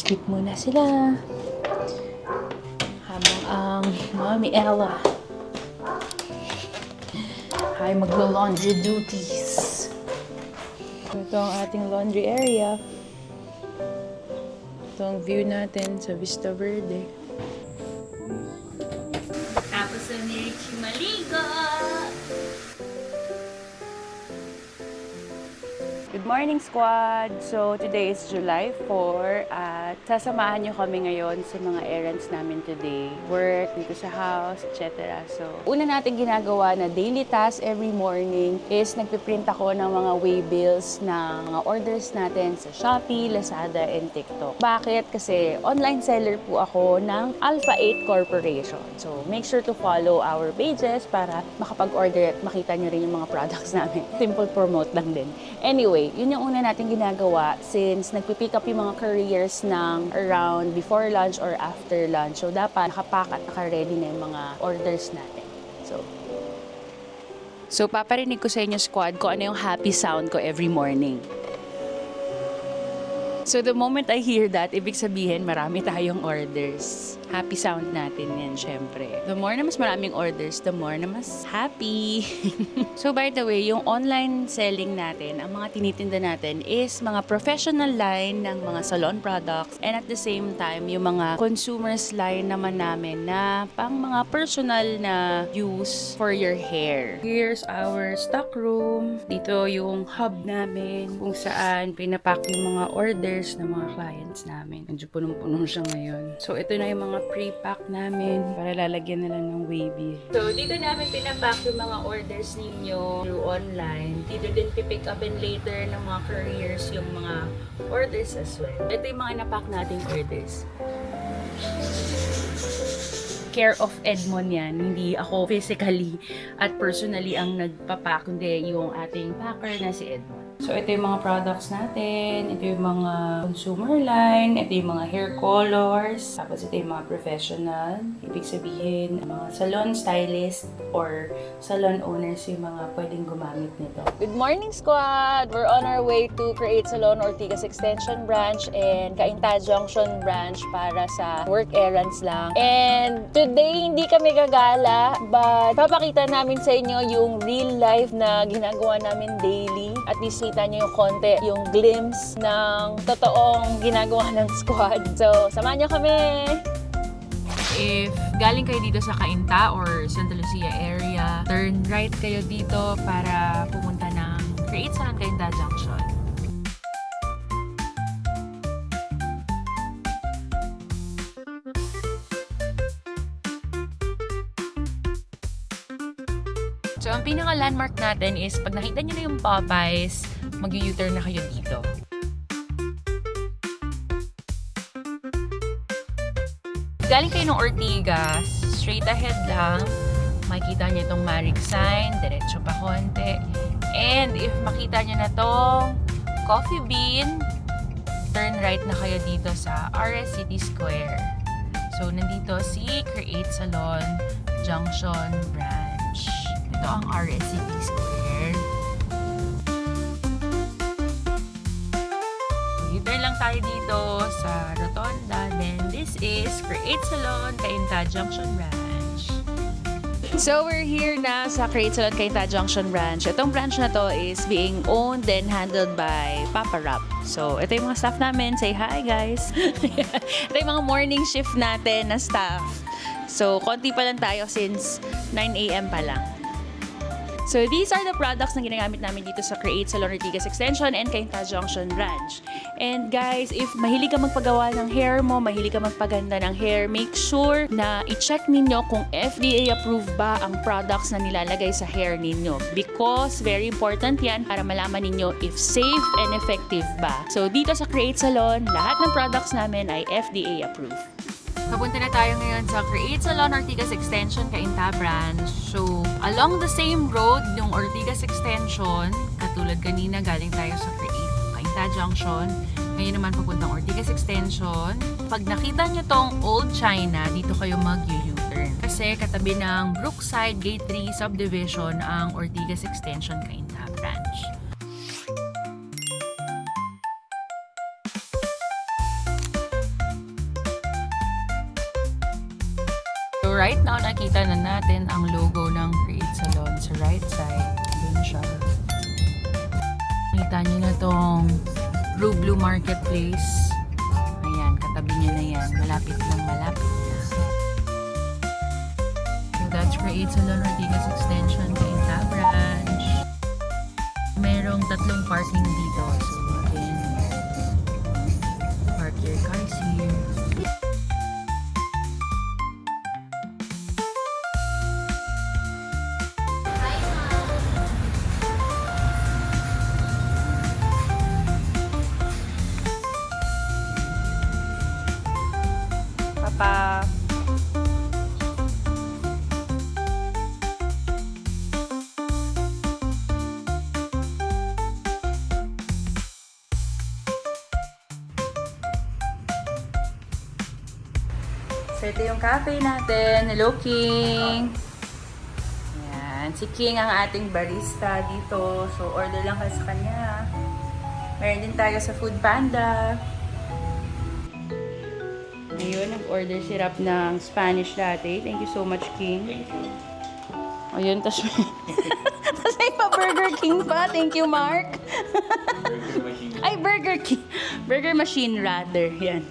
Sleep muna sila. Habang ang Mommy Ella ay maglo-laundry duties. Ito ang ating laundry area. Ito ang view natin sa Vista Verde. Tapos na ni Richie maligo! Good morning, squad! So, today is July 4 at sasamahan nyo kami ngayon sa mga errands namin today. Work, dito sa house, etc. So, una natin ginagawa na daily task every morning is nagpiprint ako ng mga waybills ng mga orders natin sa Shopee, Lazada, and TikTok. Bakit? Kasi online seller po ako ng Alpha 8 Corporation. So, make sure to follow our pages para makapag-order at makita nyo rin yung mga products namin. Simple promote lang din. Anyway, yun yung una natin ginagawa since nagpipick up yung mga couriers ng around before lunch or after lunch. So, dapat nakapack at naka-ready na yung mga orders natin. So, paparinig ko sa inyo, squad, kung ano yung happy sound ko every morning. So, the moment I hear that, ibig sabihin marami tayong orders. Happy sound natin yan, syempre. The more na mas maraming orders, the more na mas happy. So, by the way, yung online selling natin, ang mga tinitinda natin is mga professional line ng mga salon products and at the same time, yung mga consumers line naman namin na pang mga personal na use for your hair. Here's our stock room. Dito yung hub namin kung saan pinapack yung mga orders ng mga clients namin. Medyo punong-puno siya ngayon. So, ito na yung mga pre-pack namin para lalagyan na lang ng wavy. So, dito namin pinapack yung mga orders ninyo through online. Dito din pipick up and later ng mga couriers yung mga orders as well. Ito yung mga napack nating orders. Care of Edmond yan. Hindi ako physically at personally ang nagpapack, kundi yung ating packer na si Edmond. So, ito yung mga products natin. Ito yung mga consumer line. Ito yung mga hair colors. Tapos, ito yung mga professional. Ibig sabihin, mga salon stylist or salon owners yung mga pwedeng gumamit nito. Good morning, squad! We're on our way to Create Salon Ortigas Extension Branch and Cainta Junction Branch para sa work errands lang. And today, hindi kami gagala, but papakita namin sa inyo yung real life na ginagawa namin daily. At least kita nyo yung konti, yung glimpse ng totoong ginagawa ng squad. So, samahan nyo kami! If galing kayo dito sa Cainta or Santa Lucia area, turn right kayo dito para pumunta ng Create Salon Cainta Junction. So, ang pinaka-landmark natin is pag nakita nyo na yung Popeyes, mag-u-turn na kayo dito. Galing kayo ng Ortigas, straight ahead lang, makikita nyo itong Marig sign, diretso pa konti. And if makita nyo na itong Coffee Bean, turn right na kayo dito sa RS City Square. So, nandito si Create Salon Junction Branch. Ito ang RS City Square. U-turn lang tayo dito sa Rotonda. Then, this is Create Salon Cainta Junction Branch. So, we're here na sa Create Salon Cainta Junction Branch. Itong branch na to is being owned and handled by Papa Rap. So, ito yung mga staff namin. Say hi, guys! Ito yung mga morning shift natin na staff. So, konti pa lang tayo since 9 a.m. pa lang. So, these are the products na ginagamit namin dito sa Create Salon Ortigas Extension and Cainta Junction Branch. And guys, if mahilig ka magpagawa ng hair mo, mahilig ka magpaganda ng hair, make sure na i-check ninyo kung FDA approved ba ang products na nilalagay sa hair ninyo. Because very important yan para malaman ninyo if safe and effective ba. So, dito sa Create Salon, lahat ng products namin ay FDA approved. Papunta na tayo ngayon sa Create Salon Ortigas Extension Cainta Branch. So, along the same road yung Ortigas Extension, katulad kanina galing tayo sa Create Cainta Junction. Ngayon naman papuntang Ortigas Extension. Pag nakita nyo tong Old China, dito kayo mag-U-turn. Kasi katabi ng Brookside Gate 3 Subdivision ang Ortigas Extension Cainta Branch. nakita na natin ang logo ng Create Salon sa right side. Doon siya. Nakita niyo na tong Blue Marketplace. Ayan, katabi niya na yan. Malapit lang, malapit na. So that's Create Salon Ortigas Extension Cainta Branch. Merong 3 parking dito. So again, park your cars here. Papa. So, ito yung cafe natin. Hello, King! Ayan. Si King ang ating barista dito. So, order lang kayo sa kanya. Meron din tayo sa Food Panda. Ayun, nag-order si Rap ng Spanish latte. Thank you so much, King. Thank you. Ayun, tas may pa-Burger King pa. Thank you, Mark. Burger machine. Ay, Burger King. Burger machine rather. Yan.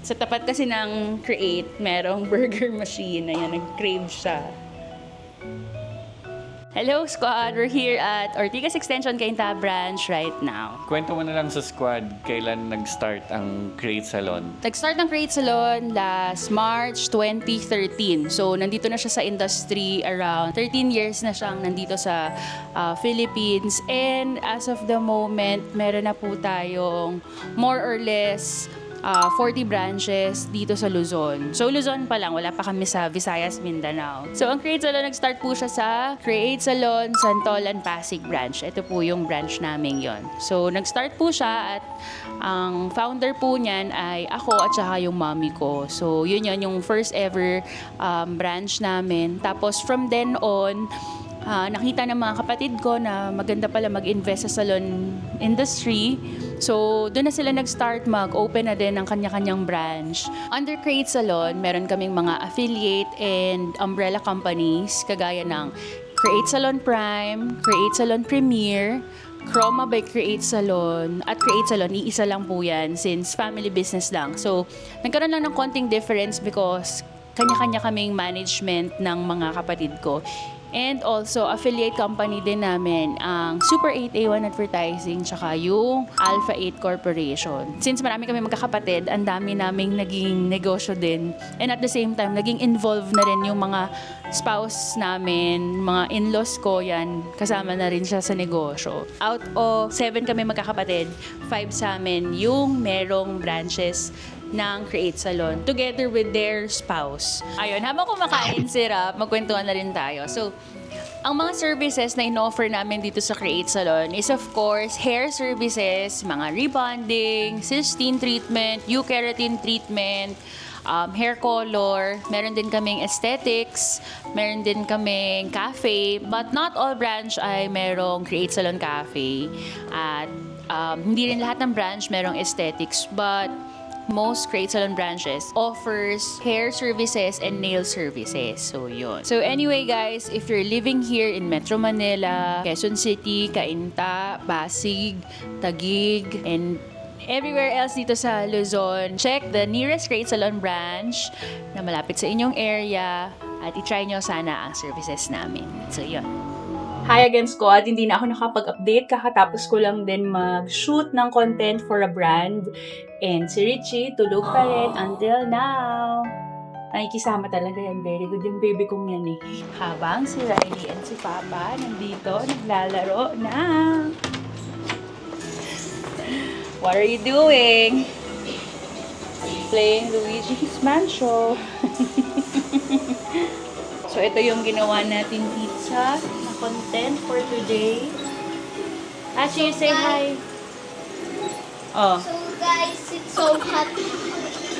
Sa tapat kasi ng Create, merong burger machine. Ayan, nag-crave siya. Hello, squad! We're here at Ortigas Extension Cainta Branch right now. Kwento mo na lang sa squad, kailan nag-start ang Create Salon? Nag-start ng Create Salon last March 2013. So, nandito na siya sa industry around 13 years na siyang nandito sa Philippines. And as of the moment, meron na po tayong more or less 40 branches dito sa Luzon. So, Luzon pa lang, wala pa kami sa Visayas, Mindanao. So, ang Create Salon, nag-start po siya sa Create Salon Santolan Pasig branch. Ito po yung branch namin yon. So, nag-start po siya at ang founder po niyan ay ako at saka yung mommy ko. So, yun yung first ever branch namin. Tapos, from then on, nakita ng mga kapatid ko na maganda pala mag-invest sa salon industry. So, doon na sila nag-start mag-open na din ng kanya-kanyang branch. Under Create Salon, meron kaming mga affiliate and umbrella companies kagaya ng Create Salon Prime, Create Salon Premier, Chroma by Create Salon, at Create Salon, iisa lang po yan since family business lang. So, nagkaroon lang ng konting difference because kanya-kanya kaming management ng mga kapatid ko. And also, affiliate company din namin ang Super 8 A1 Advertising tsaka yung Alpha 8 Corporation. Since marami kami magkakapatid, ang dami naming naging negosyo din. And at the same time, naging involved na rin yung mga spouse namin, mga in-laws ko, yan, kasama na rin siya sa negosyo. Out of 7 kami magkakapatid, 5 sa amin yung merong branches ng Create Salon together with their spouse. Ayun, habang kumakain si Rap, magkwentuhan na rin tayo. So, ang mga services na in-offer namin dito sa Create Salon is of course hair services, mga rebonding, cysteine treatment, eukeratin treatment, hair color, meron din kaming aesthetics, meron din kaming cafe, but not all branch ay merong Create Salon Cafe. At hindi rin lahat ng branch merong aesthetics, but most Create Salon branches offers hair services and nail services. So, yun. So, anyway, guys, if you're living here in Metro Manila, Quezon City, Cainta, Pasig, Taguig, and everywhere else dito sa Luzon, check the nearest Create Salon branch na malapit sa inyong area at i-try nyo sana ang services namin. So, yun. Hi again, squad! Hindi na ako nakapag-update. Kakatapos ko lang din mag-shoot ng content for a brand. And si Richie, tulog pa rin until now. Nakikisama talaga yan. Very good yung baby kong yan eh. Habang si Riley and si Papa nandito, naglalaro na. What are you doing? Playing Luigi's Mansion. So, ito yung ginawa nating pizza na content for today. Actually, you say hi. Oh. So guys, it's so hot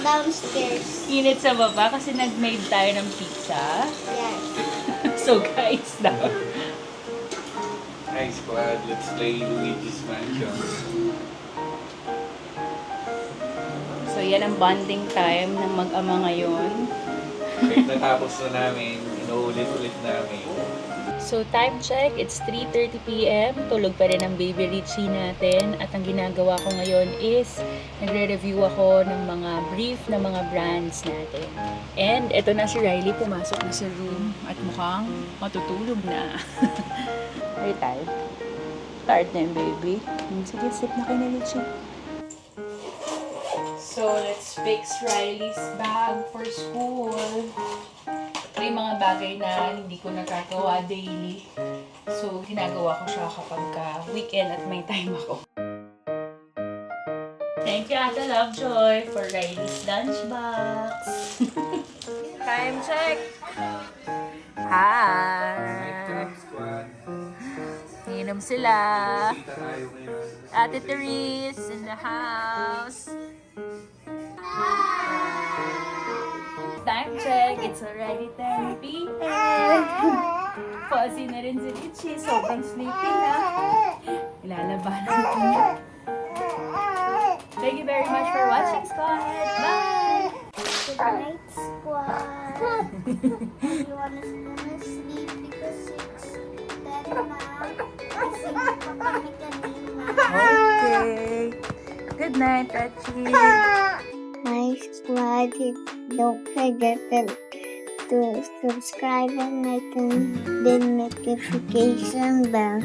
downstairs. Init sa baba kasi nag-made tayo ng pizza. Yes. So, guys, daw. Hi squad, let's play Luigi's Mansion. So, yan ang bonding time ng mag-ama ngayon. Kahit natapos na namin, inuulit-ulit namin. So time check, it's 3:30 p.m. Tulog pa rin ang baby Richie natin. At ang ginagawa ko ngayon is nagre-review ako ng mga brief na mga brands natin. And eto na si Riley, pumasok na sa room at mukhang matutulog na. Are you tired? Tired na yung baby? Sige, sleep na kayo na Richie. So, let's fix Riley's bag for school. Ito yung mga bagay na hindi ko nagagawa daily. So, ginagawa ko siya kapag weekend at may time ako. Thank you, Ate Lovejoy, for Riley's lunchbox. Time check! Hi! Inom sila. Ate Therese in the house. Time check. It's already 10 p.m. Fuzzy na rin si Richie. Sobrang sleepy na. Ilalabanan ko niya. Thank you very much for watching, Scott. Bye! Good night, squad. Everyone is gonna sleep because it's better now. Kasi pa kami kanina. Okay. Good night, Richie. My squad, don't forget to subscribe and like the notification bell.